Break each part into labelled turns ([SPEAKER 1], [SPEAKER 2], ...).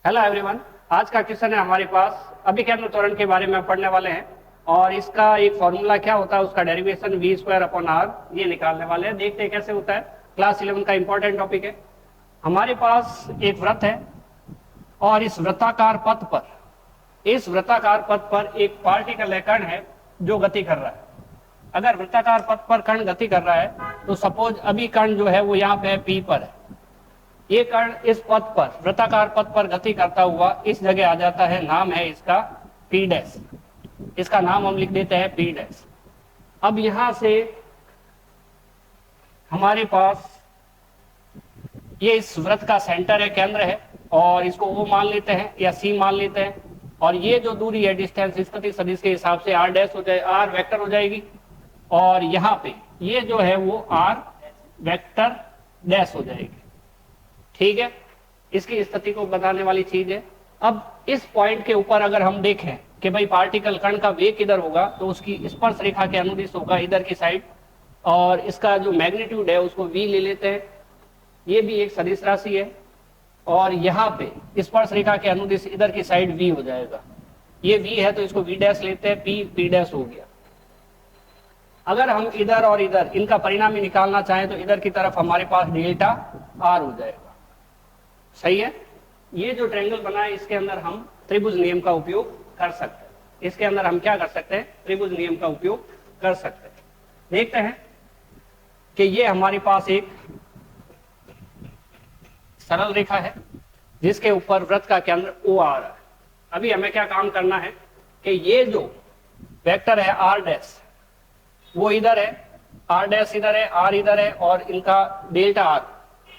[SPEAKER 1] Hello everyone. आज का question है हमारे पास अभिकर्ण त्वरण के बारे में पढ़ने वाले हैं और इसका एक फॉर्मूला क्या होता है, उसका derivation v square upon r ये निकालने वाले हैं। देखते हैं कैसे होता है। क्लास 11 का इंपॉर्टेंट टॉपिक है। हमारे पास एक वृत्त है और इस वृत्ताकार पथ पर एक पार्टिकल है, कण है जो गति कर रहा है। अगर वृत्ताकार पथ पर कण गति कर रहा है तो सपोज अभी कण जो है वो यहाँ पे पी पर है। ये कण इस पथ पर वृत्ताकार पथ पर गति करता हुआ इस जगह आ जाता है, नाम है इसका पी डैश। इसका नाम हम लिख देते हैं पी डैश। अब यहां से हमारे पास ये इस वृत्त का सेंटर है, केंद्र है, और इसको O मान लेते हैं या C मान लेते हैं। और ये जो दूरी है डिस्टेंस स्थिति सदिश के हिसाब से आर डैश हो जाए, आर वेक्टर हो जाएगी। और यहाँ पे ये जो है वो आर वेक्टर डैश हो जाएगी। ठीक है, इसकी स्थिति को बताने वाली चीज है। अब इस पॉइंट के ऊपर अगर हम देखें कि भाई पार्टिकल कण का वेग किधर होगा, तो उसकी स्पर्श रेखा के अनुदिश होगा इधर की साइड, और इसका जो मैग्नीट्यूड है उसको v ले लेते हैं। ये भी एक सदिश राशि है और यहाँ पे स्पर्श रेखा के अनुदिश इधर की साइड v हो जाएगा। ये v है तो इसको v डैश लेते हैं, p डैश हो गया। अगर हम इधर और इधर इनका परिणामी निकालना चाहें तो इधर की तरफ हमारे पास डेल्टा r हो जाएगा। सही है। ये जो ट्रायंगल बना है इसके अंदर हम त्रिभुज नियम का उपयोग कर सकते हैं। इसके अंदर हम क्या कर सकते हैं, त्रिभुज नियम का उपयोग कर सकते हैं। देखते हैं कि ये हमारे पास एक सरल रेखा है जिसके ऊपर वृत्त का केंद्र O आ रहा है। अभी हमें क्या काम करना है कि ये जो वेक्टर है आर डैश वो इधर है, आर डैश इधर है, आर इधर है, और इनका डेल्टा आर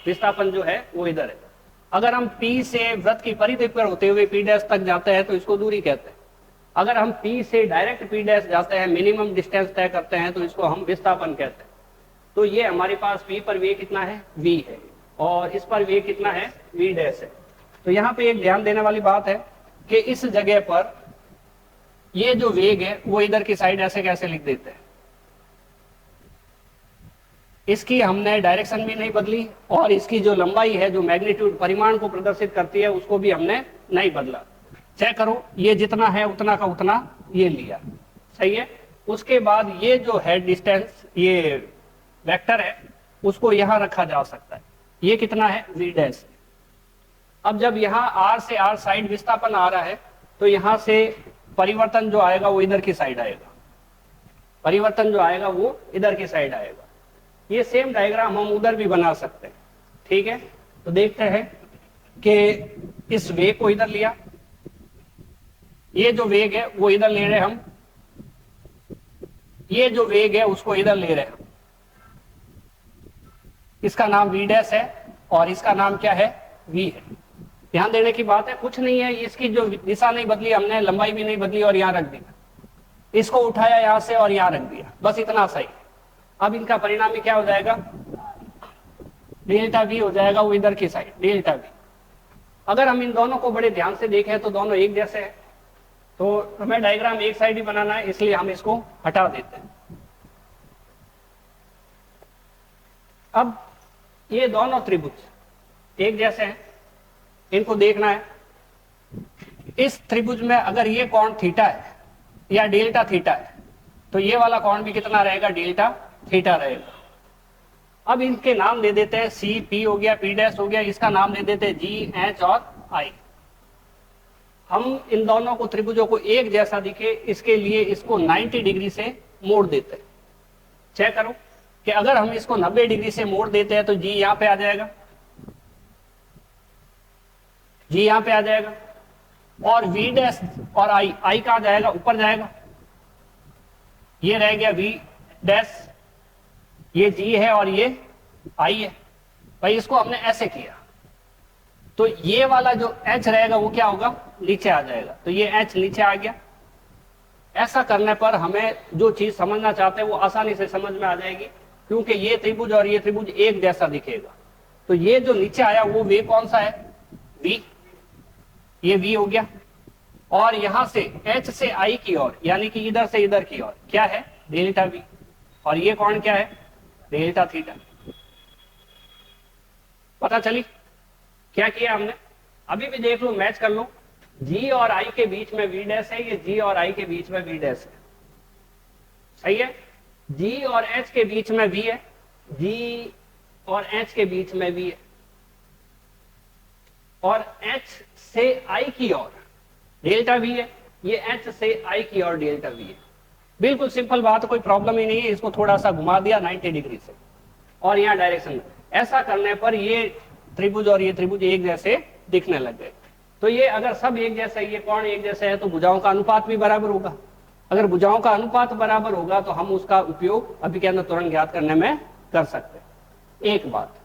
[SPEAKER 1] विस्थापन जो है वो इधर है। अगर हम P से वृत्त की परिधि पर होते हुए P डैश तक जाते हैं तो इसको दूरी कहते हैं। अगर हम P से डायरेक्ट P डैश जाते हैं, मिनिमम डिस्टेंस तय करते हैं, तो इसको हम विस्थापन कहते हैं। तो ये हमारे पास P पर वेग कितना है, v है, और इस पर वेग कितना है, v डैश है। तो यहाँ पे एक ध्यान देने वाली बात है कि इस जगह पर ये जो वेग है वो इधर की साइड ऐसे कैसे लिख देते हैं। इसकी हमने डायरेक्शन भी नहीं बदली और इसकी जो लंबाई है, जो मैग्नीट्यूड परिमाण को प्रदर्शित करती है, उसको भी हमने नहीं बदला। चेक करो, ये जितना है उतना का उतना ये लिया। सही है। उसके बाद ये जो है डिस्टेंस, ये वेक्टर है, उसको यहां रखा जा सकता है। ये कितना है, v डैश। अब जब यहाँ r से r साइड विस्थापन आ रहा है तो यहां से परिवर्तन जो आएगा वो इधर की साइड आएगा। परिवर्तन जो आएगा वो इधर की साइड आएगा। ये सेम डायग्राम हम उधर भी बना सकते हैं। ठीक है, तो देखते हैं कि इस वेग को इधर लिया, ये जो वेग है वो इधर ले रहे हम, ये जो वेग है उसको इधर ले रहे हम। इसका नाम v डैश है और इसका नाम क्या है, v है। ध्यान देने की बात है, कुछ नहीं है, इसकी जो दिशा नहीं बदली हमने, लंबाई भी नहीं बदली और यहां रख दिया, इसको उठाया यहां से और यहां रख दिया, बस इतना सही। अब इनका परिणामी क्या हो जाएगा, डेल्टा v हो जाएगा, वो इधर की साइड डेल्टा v। अगर हम इन दोनों को बड़े ध्यान से देखें तो दोनों एक जैसे हैं, तो हमें डायग्राम एक साइड ही बनाना है, इसलिए हम इसको हटा देते हैं। अब ये दोनों त्रिभुज एक जैसे हैं, इनको देखना है। इस त्रिभुज में अगर ये कोण थीटा है या डेल्टा थीटा है तो ये वाला कोण भी कितना रहेगा, डेल्टा थीटा रहेगा। अब इनके नाम दे देते हैं, सी पी हो गया, पी डैश हो गया, इसका नाम दे देते हैं जी एच और आई। हम इन दोनों को त्रिभुजों को एक जैसा दिखे इसके लिए इसको 90 डिग्री से मोड़ देते हैं। चेक करो कि अगर हम इसको 90 डिग्री से मोड़ देते हैं तो जी यहां पे आ जाएगा, जी यहां पे आ जाएगा, और v डैश और आई कहां जाएगा, ऊपर जाएगा। ये रह गया v डैश, ये g है और ये i है। भाई इसको हमने ऐसे किया तो ये वाला जो h रहेगा वो क्या होगा, नीचे आ जाएगा, तो ये h नीचे आ गया। ऐसा करने पर हमें जो चीज समझना चाहते हैं वो आसानी से समझ में आ जाएगी, क्योंकि ये त्रिभुज और ये त्रिभुज एक जैसा दिखेगा। तो ये जो नीचे आया वो वे कौन सा है, v, ये v हो गया, और यहां से h से i की ओर, यानी कि इधर से इधर की ओर क्या है, डेल्टा v, और ये कौन क्या है, डेल्टा थीटा। पता चली क्या किया हमने, अभी भी देख लो, मैच कर लो, जी और आई के बीच में वी डैश है, ये जी और आई के बीच में वी डैश है, सही है। जी और एच के बीच में वी है, जी और एच के बीच में वी है, और एच से आई की ओर डेल्टा वी है, ये एच से आई की ओर डेल्टा वी है। बिल्कुल सिंपल बात, कोई प्रॉब्लम ही नहीं है। इसको थोड़ा सा घुमा दिया 90 डिग्री से और यहाँ डायरेक्शन में, ऐसा करने पर ये त्रिभुज और ये त्रिभुज एक जैसे दिखने लग गए। तो ये अगर सब एक जैसे, ये कोण एक जैसे है, तो भुजाओं का अनुपात भी बराबर होगा। अगर भुजाओं का अनुपात बराबर होगा तो हम उसका उपयोग अभी के अंदर त्वरण ज्ञात करने में कर सकते हैं। एक बात।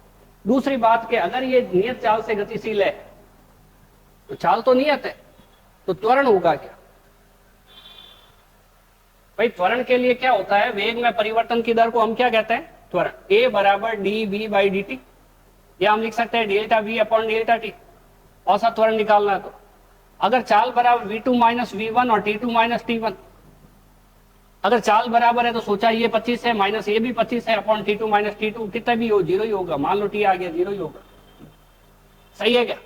[SPEAKER 1] दूसरी बात कि अगर ये नियत चाल से गतिशील है, तो चाल तो नियत है, तो त्वरण होगा क्या? भाई त्वरण के लिए क्या होता है, वेग में परिवर्तन की दर को हम क्या कहते हैं? त्वरण। ए बराबर d v by d t, या हम लिख सकते हैं delta v upon delta t, औसत त्वरण निकालना है तो। अगर चाल बराबर v2 माइनस वी1 और t2 माइनस t1, अगर चाल बराबर है तो सोचा ये 25 है माइनस ये भी 25 है अपॉन t2 माइनस t2, कितना भी हो जीरो ही होगा। मान लो t आ गया, जीरो ही होगा, सही है क्या?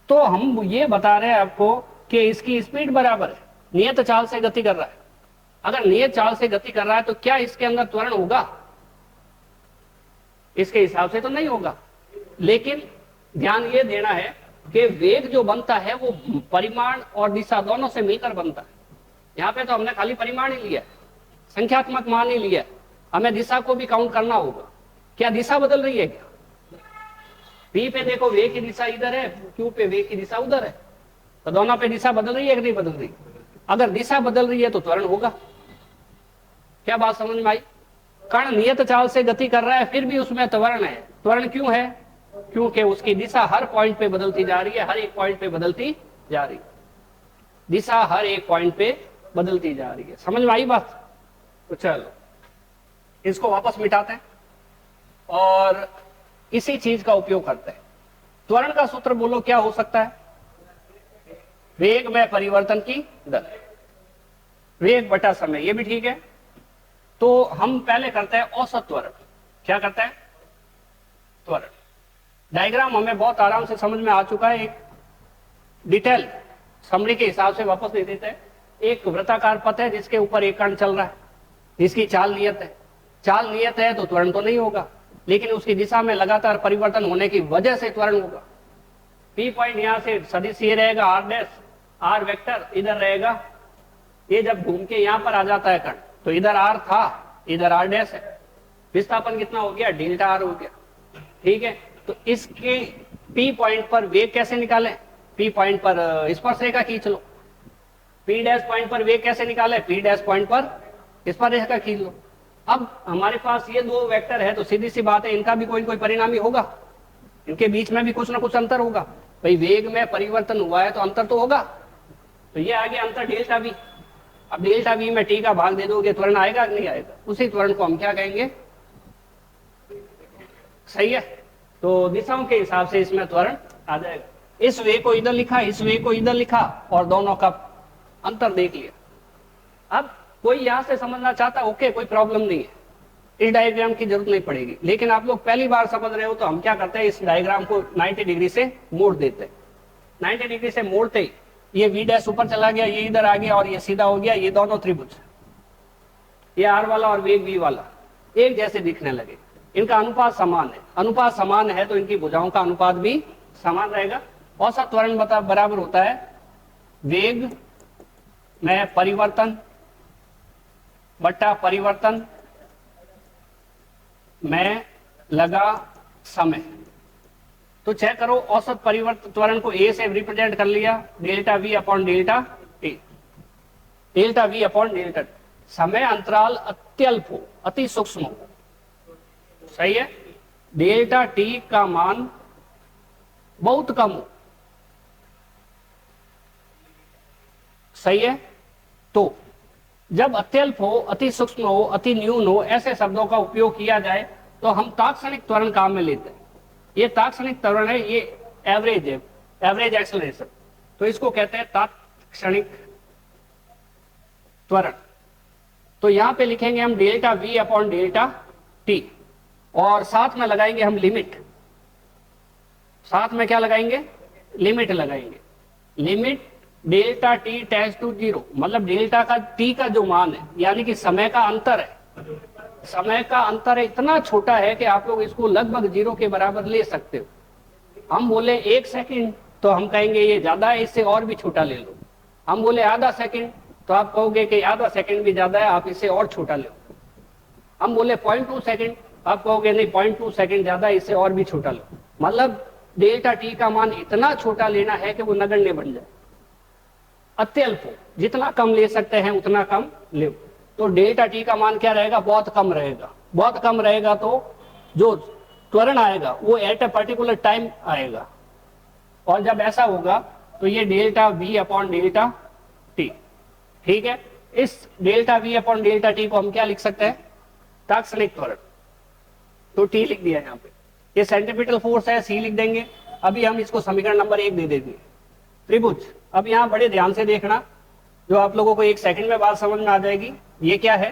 [SPEAKER 1] तो हम ये बता रहे हैं आपको कि इसकी स्पीड बराबर है, नियत चाल से गति कर रहा है। अगर नियत चाल से गति कर रहा है तो क्या इसके अंदर त्वरण होगा? इसके हिसाब से तो नहीं होगा। लेकिन ध्यान ये देना है कि वेग जो बनता है वो परिमाण और दिशा दोनों से मिलकर बनता है। यहाँ पे तो हमने खाली परिमाण ही लिया है, संख्यात्मक मान ही लिया है, हमें दिशा को भी काउंट करना होगा। क्या दिशा बदल रही है क्या? पी पे देखो वेग की दिशा इधर है, क्यू पे वेग की दिशा उधर है, तो दोनों पे दिशा बदल रही है कि नहीं बदल रही? अगर दिशा बदल रही है तो त्वरण होगा। क्या बात समझ में आई? कण नियत चाल से गति कर रहा है फिर भी उसमें त्वरण है। त्वरण क्यों है? क्योंकि उसकी दिशा हर पॉइंट पे बदलती जा रही है, हर एक पॉइंट पे बदलती जा रही है, दिशा हर एक पॉइंट पे बदलती जा रही है। समझ में आई बात? तो चलो इसको वापस मिटाते हैं और इसी चीज का उपयोग करते हैं। त्वरण का सूत्र बोलो क्या हो सकता है? वेग में परिवर्तन की दर, वेग बटा समय, ये भी ठीक है। तो हम पहले करते हैं औसत त्वरण। क्या करते हैं? त्वरण। डायग्राम हमें बहुत आराम से समझ में आ चुका है, एक डिटेल समरी के हिसाब से वापस दे देते हैं। एक वृत्ताकार पथ है जिसके ऊपर एक कण चल रहा है, जिसकी चाल नियत है। चाल नियत है तो त्वरण तो नहीं होगा, लेकिन उसकी दिशा में लगातार परिवर्तन होने की वजह से त्वरण होगा। पी पॉइंट यहां से सदिश ये रहेगा आर डैश, आर वेक्टर इधर रहेगा। ये जब घूम के यहां पर आ जाता है कण, तो इधर आर था, इधर आर डैश है, विस्थापन कितना हो गया? डेल्टा आर हो गया, ठीक है। तो इसके पी पॉइंट पर वेग कैसे निकालें? पी पॉइंट पर स्पर्श रेखा खींच लो। पी डैश पॉइंट पर वेग कैसे निकालें? पी डैश पॉइंट पर स्पर्श रेखा खींच लो। अब हमारे पास ये दो वेक्टर है, तो सीधी सी बात है इनका भी कोई कोई परिणामी होगा, इनके बीच में भी कुछ ना कुछ अंतर होगा। भाई वेग में परिवर्तन हुआ है तो अंतर तो होगा, तो ये आ गया अंतर डेल्टा वी। अब डेल्टा वी में टी का भाग दे दोगे, त्वरण आएगा कि नहीं आएगा? उसी त्वरण को हम क्या कहेंगे? सही है। तो दिशाओं के हिसाब से इसमें त्वरण आ जाएगा। इस वे को इधर लिखा, इस वे को इधर लिखा और दोनों का अंतर देख लिया। अब कोई यहां से समझना चाहता, ओके कोई प्रॉब्लम नहीं है, इस डायग्राम की जरूरत नहीं पड़ेगी। लेकिन आप लोग पहली बार समझ रहे हो तो हम क्या करते हैं, इस डायग्राम को 90 डिग्री से मोड़ देते हैं। 90 डिग्री से मोड़ते ही ये वी डैश ऊपर चला गया, ये इधर आ गया और ये सीधा हो गया। ये दोनों त्रिभुज, ये आर वाला और वेग वी वाला एक जैसे दिखने लगे। इनका अनुपात समान है। अनुपात समान है तो इनकी भुजाओं का अनुपात भी समान रहेगा। औसत त्वरण बराबर होता है वेग में परिवर्तन बटा परिवर्तन में लगा समय। तो चेक करो, औसत परिवर्तन त्वरण को ए से रिप्रेजेंट कर लिया, delta v upon delta T, delta v upon delta T. समय अंतराल अत्यल्प हो, अति सूक्ष्म हो, सही है। डेल्टा टी का मान बहुत कम हो, सही है। तो जब अत्यल्प हो, अति सूक्ष्म हो, अति न्यून हो, ऐसे शब्दों का उपयोग किया जाए तो हम तात्क्षणिक त्वरण काम में लेते हैं। ये तात्क्षणिक त्वरण है, ये एवरेज है, एवरेज एक्सेलरेशन, तो इसको कहते हैं तात्क्षणिक त्वरण। तो यहां पे लिखेंगे हम delta v upon delta T और साथ में लगाएंगे हम लिमिट साथ में क्या लगाएंगे, लिमिट लगाएंगे, limit delta t tends to 0, मतलब डेल्टा का टी का जो मान है, यानी कि समय का अंतर है, समय का अंतर इतना छोटा है कि आप लोग इसको लगभग 0 के बराबर ले सकते हो। हम बोले 1 सेकंड तो हम कहेंगे ये ज्यादा है, इससे और भी छोटा ले लो। हम बोले आधा सेकंड तो आप कहोगे कि आधा सेकंड भी ज्यादा है, आप इससे और छोटा ले लो। हम बोले 0.2 सेकंड, आप कहोगे नहीं 0.2 सेकंड ज्यादा है, इससे और भी छोटा लो। मतलब डेल्टा टी का मान इतना छोटा लेना है कि वो नगण्य बन जाए, अत्यल्प हो, जितना कम ले सकते हैं उतना कम ले। तो डेल्टा टी का मान क्या रहेगा, बहुत कम रहेगा। बहुत कम रहेगा तो जो त्वरण आएगा वो एट ए पर्टिकुलर टाइम आएगा, और जब ऐसा होगा तो ये delta v upon delta T. ठीक है, इस delta v upon delta T को हम क्या लिख सकते हैं, तात्क्षणिक त्वरण। तो टी लिख दिया यहाँ पे, ये सेंट्रीपिटल फोर्स है, सी लिख देंगे। अभी हम इसको समीकरण नंबर 1 दे देंगे, त्रिभुज। अब यहाँ बड़े ध्यान से देखना, जो आप लोगों को 1 सेकंड में बात समझ में आ जाएगी। ये क्या है,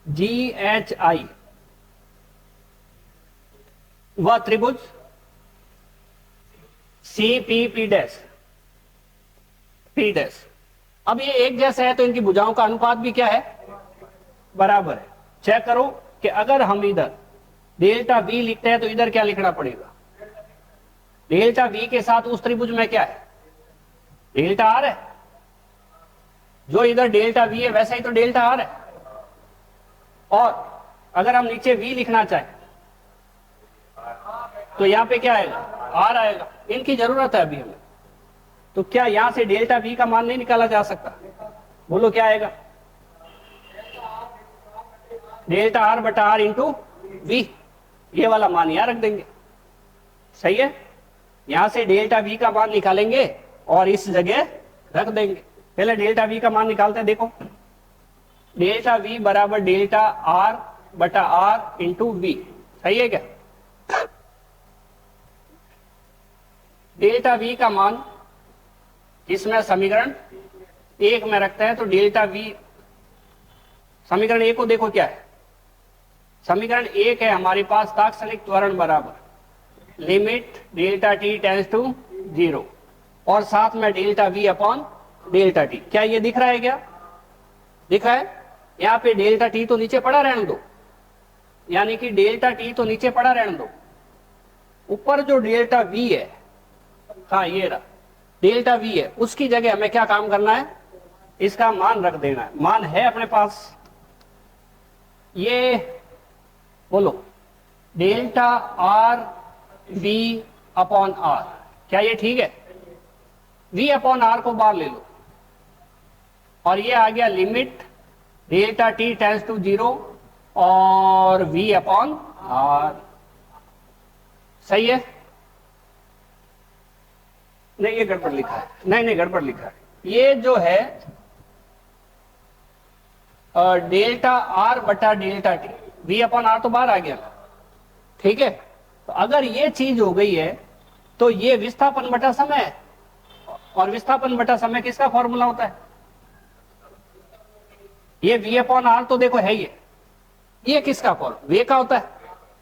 [SPEAKER 1] जी एच आई, वह त्रिभुज C P P dash P dash. अब ये एक जैसा है तो इनकी भुजाओं का अनुपात भी क्या है, बराबर है। चेक करो कि अगर हम इधर डेल्टा वी लिखते हैं तो इधर क्या लिखना पड़ेगा, डेल्टा वी के साथ उस त्रिभुज में क्या है, डेल्टा आर है। जो इधर डेल्टा वी है वैसा ही तो डेल्टा आर है। और अगर हम नीचे वी लिखना चाहें तो यहां पे क्या आएगा, आर आएगा। इनकी जरूरत है अभी हमें, तो क्या यहां से डेल्टा वी का मान नहीं निकाला जा सकता, बोलो क्या आएगा, डेल्टा आर बटा आर इंटू वी, ये वाला मान यहां रख देंगे। सही है, यहां से डेल्टा वी का मान निकालेंगे और इस जगह रख देंगे। पहले डेल्टा वी का मान निकालते हैं, देखो डेल्टा वी बराबर डेल्टा आर बटा आर इंटू वी। सही है क्या, डेल्टा वी का मान इसमें समीकरण 1 में रखते हैं, तो डेल्टा वी, समीकरण 1 को देखो क्या है, समीकरण 1 है हमारे पास तात्क्षणिक त्वरण बराबर limit delta t tends to 0 और साथ में delta v upon delta t. क्या ये दिख रहा है, क्या दिख रहा है, यहाँ पे डेल्टा टी तो नीचे पड़ा रहने दो, यानी कि डेल्टा टी तो नीचे पड़ा रहने दो, ऊपर जो डेल्टा वी है, हाँ ये रहा डेल्टा वी है, उसकी जगह हमें क्या काम करना है, इसका मान रख देना है। मान है अपने पास, ये बोलो delta r v upon r. क्या ये ठीक है, वी अपॉन आर को बाहर ले लो और ये आ गया limit delta t tends to 0 और वी अपॉन आर। सही है, नहीं ये गड़बड़ लिखा है, नहीं गड़बड़ लिखा है। ये जो है डेल्टा आर बटा delta t, v upon r तो बाहर आ गया। ठीक है, तो अगर ये चीज हो गई है तो ये विस्थापन बटा समय है, और विस्थापन बटा समय किसका फॉर्मूला होता है, ये वी अपॉन आर तो देखो है ये किसका फॉर्मूला, वेग का होता है।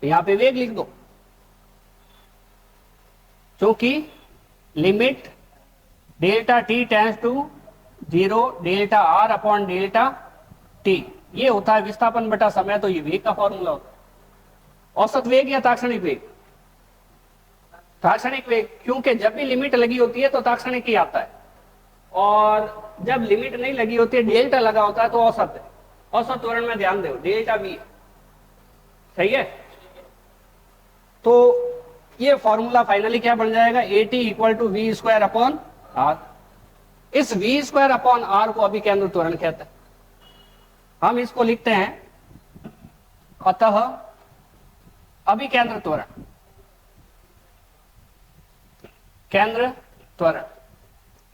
[SPEAKER 1] तो यहां पे वेग लिख दो, क्योंकि limit delta t tends to 0 delta r upon delta t, ये होता है विस्थापन बटा समय, तो ये वेग का फॉर्मूला होता है। औसत वेग या तात्क्षणिक वेग, तात्क्षणिक वेग, क्योंकि जब भी लिमिट लगी होती है तो तात्क्षणिक ही आता है, और जब लिमिट नहीं लगी होती है, डेल्टा लगा होता है, तो औसत है। औसत त्वरण में ध्यान दो, डेल्टा वी। सही है, तो ये फॉर्मूला फाइनली क्या बन जाएगा, AT equal to v square upon r. इस वी स्क्वायर अपॉन आर को अभी केंद्र त्वरण कहते हैं। हम इसको लिखते हैं अतः अभी केंद्र त्वरण, केंद्र त्वरण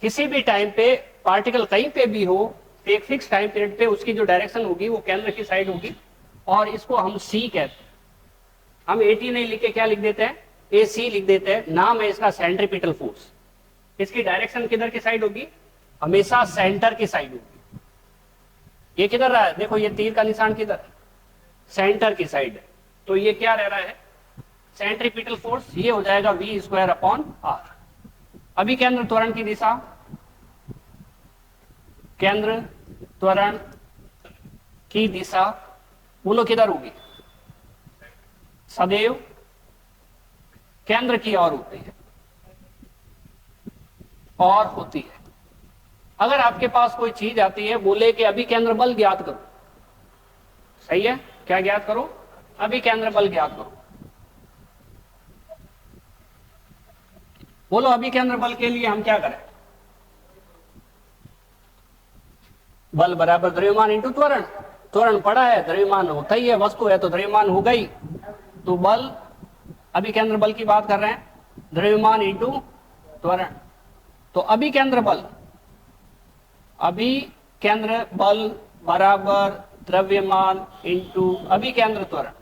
[SPEAKER 1] किसी भी टाइम पे पार्टिकल कहीं पे भी हो, एक फिक्स टाइम पीरियड पे उसकी जो डायरेक्शन होगी वो केंद्र की साइड होगी, और इसको हम सी कहते हैं। हम AT नहीं लिख के क्या लिख देते हैं, AC लिख देते हैं। नाम है इसका सेंट्रीपिटल फोर्स। इसकी डायरेक्शन किधर की साइड होगी, हमेशा सेंटर की साइड होगी। ये किधर रहा है, देखो ये तीर का निशान किधर, सेंटर की साइड है, तो ये क्या रह रहा है, सेंट्रीपिटल फोर्स ये हो जाएगा v स्क्वायर अपॉन r। अभी केंद्र त्वरण की दिशा, केंद्र त्वरण की दिशा बोलो किधर होगी, सदैव केंद्र की ओर होती है और होती है। अगर आपके पास कोई चीज आती है, बोले कि अभी केंद्र बल ज्ञात करो, सही है, क्या ज्ञात करो, अभी केंद्र बल ज्ञात करो, बोलो अभी केंद्र बल के लिए हम क्या करें, बल बराबर द्रव्यमान इंटू त्वरण, त्वरण पड़ा है, द्रव्यमान होता ही है, वस्तु है तो द्रव्यमान हो गई, तो बल, अभी केंद्र बल की बात कर रहे हैं, द्रव्यमान इंटू त्वरण, तो अभी केंद्र बल, अभी केंद्र बल बराबर द्रव्यमान इंटू अभी केंद्र त्वरण,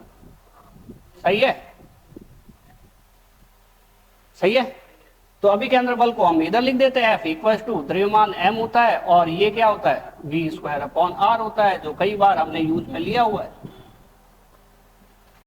[SPEAKER 1] सही है, सही है। तो अभी केंद्र बल को हम इधर लिख देते हैं, F इक्वल टू द्रव्यमान m होता है और ये क्या होता है v स्क्वायर अपॉन r होता है, जो कई बार हमने यूज में लिया हुआ है।